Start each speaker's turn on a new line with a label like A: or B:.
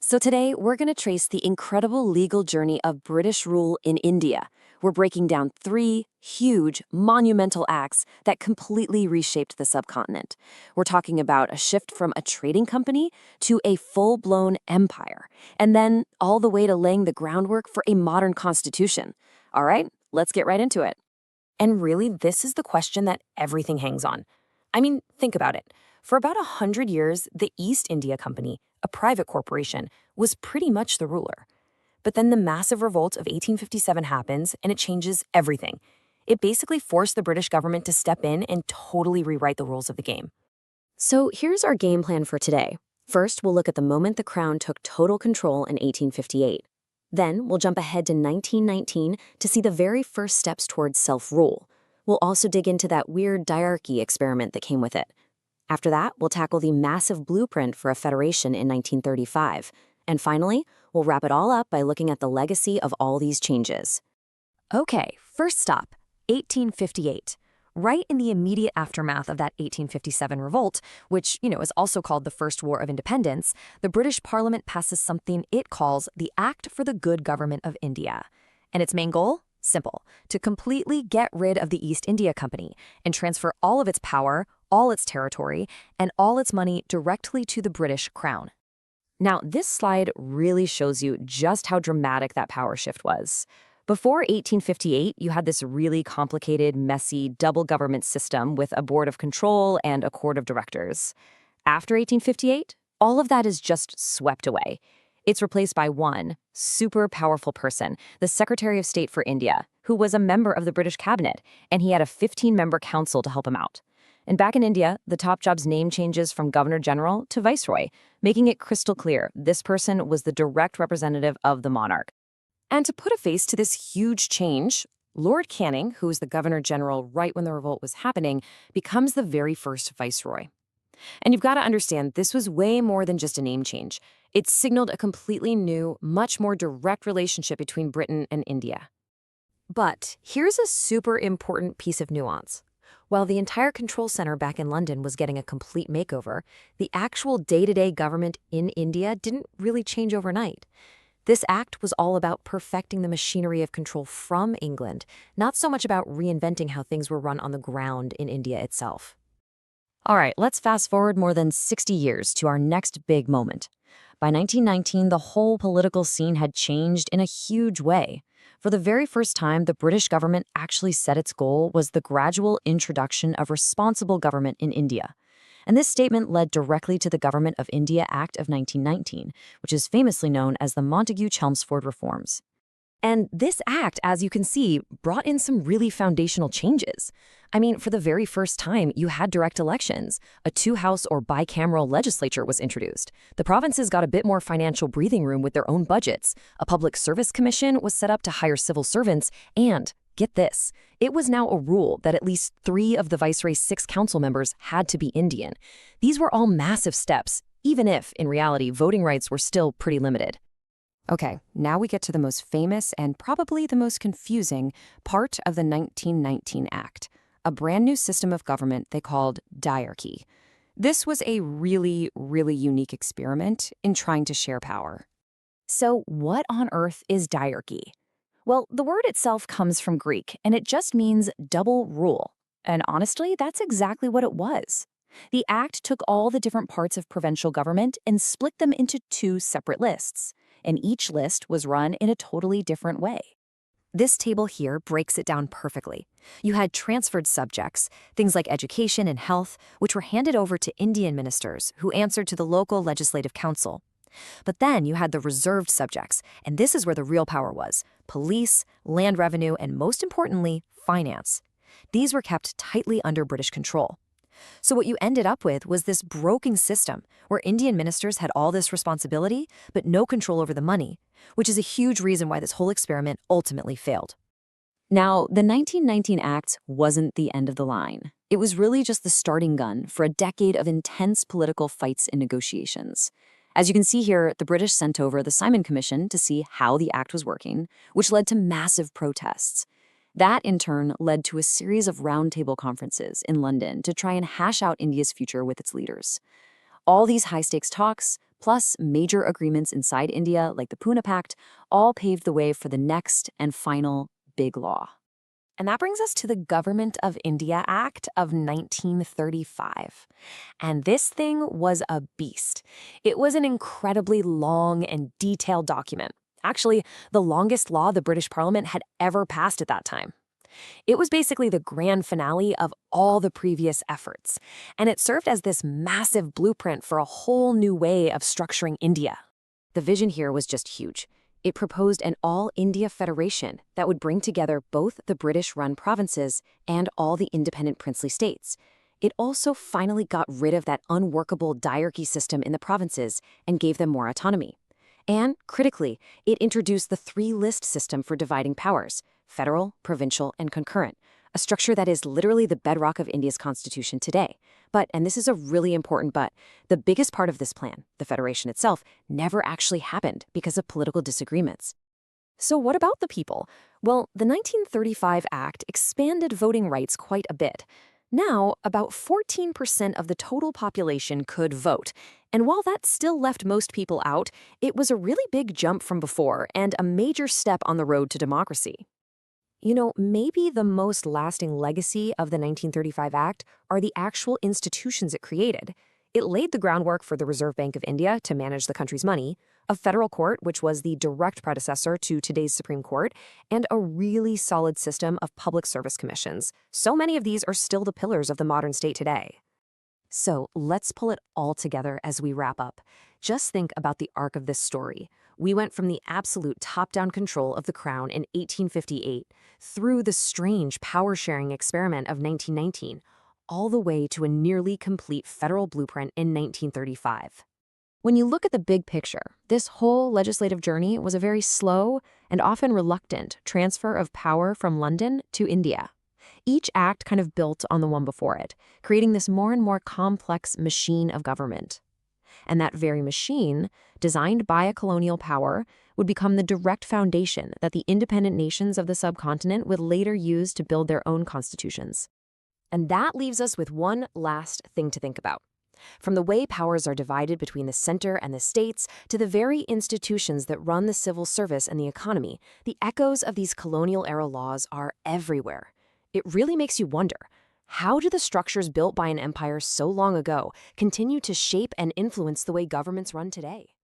A: So today, we're going to trace the incredible legal journey of British rule in India. We're breaking down three huge, monumental acts that completely reshaped the subcontinent. We're talking about a shift from a trading company to a full-blown empire, and then all the way to laying the groundwork for a modern constitution. All right, let's get right into it. And really, this is the question that everything hangs on. I mean, think about it. For about 100 years, the East India Company, a private corporation, was pretty much the ruler. But then the massive revolt of 1857 happens, and it changes everything. It basically forced the British government to step in and totally rewrite the rules of the game. So here's our game plan for today. First, we'll look at the moment the Crown took total control in 1858. Then, we'll jump ahead to 1919 to see the very first steps towards self-rule. We'll also dig into that weird diarchy experiment that came with it. After that, we'll tackle the massive blueprint for a federation in 1935. And finally, we'll wrap it all up by looking at the legacy of all these changes. Okay, first stop, 1858. Right in the immediate aftermath of that 1857 revolt, which, is also called the First War of Independence, the British Parliament passes something it calls the Act for the Good Government of India. And its main goal? Simple, to completely get rid of the East India Company and transfer all of its power, all its territory, and all its money directly to the British Crown. Now, this slide really shows you just how dramatic that power shift was. Before 1858, you had this really complicated, messy, double government system with a board of control and a court of directors. After 1858, all of that is just swept away. It's replaced by one super powerful person, the Secretary of State for India, who was a member of the British cabinet, and he had a 15-member council to help him out. And back in India, the top job's name changes from Governor General to Viceroy, making it crystal clear this person was the direct representative of the monarch. And to put a face to this huge change, Lord Canning, who was the Governor General right when the revolt was happening, becomes the very first Viceroy. And you've got to understand, this was way more than just a name change. It signaled a completely new, much more direct relationship between Britain and India. But here's a super important piece of nuance. While the entire control center back in London was getting a complete makeover, the actual day-to-day government in India didn't really change overnight. This act was all about perfecting the machinery of control from England, not so much about reinventing how things were run on the ground in India itself. All right, let's fast forward more than 60 years to our next big moment. By 1919, the whole political scene had changed in a huge way. For the very first time, the British government actually set its goal was the gradual introduction of responsible government in India. And this statement led directly to the Government of India Act of 1919, which is famously known as the Montagu-Chelmsford Reforms. And this act, as you can see, brought in some really foundational changes. I mean, for the very first time, you had direct elections. A two-house or bicameral legislature was introduced. The provinces got a bit more financial breathing room with their own budgets. A public service commission was set up to hire civil servants. And, get this, it was now a rule that at least 3 of the Viceroy's 6 council members had to be Indian. These were all massive steps, even if, in reality, voting rights were still pretty limited. Okay, now we get to the most famous and probably the most confusing part of the 1919 Act, a brand new system of government they called diarchy. This was a really, really unique experiment in trying to share power. So what on earth is diarchy? Well, the word itself comes from Greek, and it just means double rule. And honestly, that's exactly what it was. The act took all the different parts of provincial government and split them into 2 separate lists. And each list was run in a totally different way. This table here breaks it down perfectly. You had transferred subjects, things like education and health, which were handed over to Indian ministers who answered to the local legislative council. But then you had the reserved subjects, and this is where the real power was: police, land revenue, and most importantly, finance. These were kept tightly under British control. So what you ended up with was this broken system where Indian ministers had all this responsibility, but no control over the money, which is a huge reason why this whole experiment ultimately failed. Now, the 1919 Act wasn't the end of the line. It was really just the starting gun for a decade of intense political fights and negotiations. As you can see here, the British sent over the Simon Commission to see how the act was working, which led to massive protests. That, in turn, led to a series of roundtable conferences in London to try and hash out India's future with its leaders. All these high-stakes talks plus major agreements inside India like the Pune Pact, all paved the way for the next and final big law. And that brings us to the Government of India Act of 1935. And this thing was a beast. It was an incredibly long and detailed document. Actually, the longest law the British Parliament had ever passed at that time. It was basically the grand finale of all the previous efforts, and it served as this massive blueprint for a whole new way of structuring India. The vision here was just huge. It proposed an all-India federation that would bring together both the British-run provinces and all the independent princely states. It also finally got rid of that unworkable diarchy system in the provinces and gave them more autonomy. And, critically, it introduced the three-list system for dividing powers: federal, provincial, and concurrent, a structure that is literally the bedrock of India's constitution today. But, and this is a really important but, the biggest part of this plan, the federation itself, never actually happened because of political disagreements. So what about the people? Well, the 1935 Act expanded voting rights quite a bit. Now, about 14% of the total population could vote. And while that still left most people out, it was a really big jump from before and a major step on the road to democracy. You know, maybe the most lasting legacy of the 1935 Act are the actual institutions it created. It laid the groundwork for the Reserve Bank of India to manage the country's money, a federal court, which was the direct predecessor to today's Supreme Court, and a really solid system of public service commissions. So many of these are still the pillars of the modern state today. So let's pull it all together as we wrap up. Just think about the arc of this story. We went from the absolute top-down control of the crown in 1858 through the strange power-sharing experiment of 1919, all the way to a nearly complete federal blueprint in 1935. When you look at the big picture, this whole legislative journey was a very slow and often reluctant transfer of power from London to India. Each act kind of built on the one before it, creating this more and more complex machine of government. And that very machine, designed by a colonial power, would become the direct foundation that the independent nations of the subcontinent would later use to build their own constitutions. And that leaves us with one last thing to think about. From the way powers are divided between the center and the states to the very institutions that run the civil service and the economy, the echoes of these colonial-era laws are everywhere. It really makes you wonder, how do the structures built by an empire so long ago continue to shape and influence the way governments run today?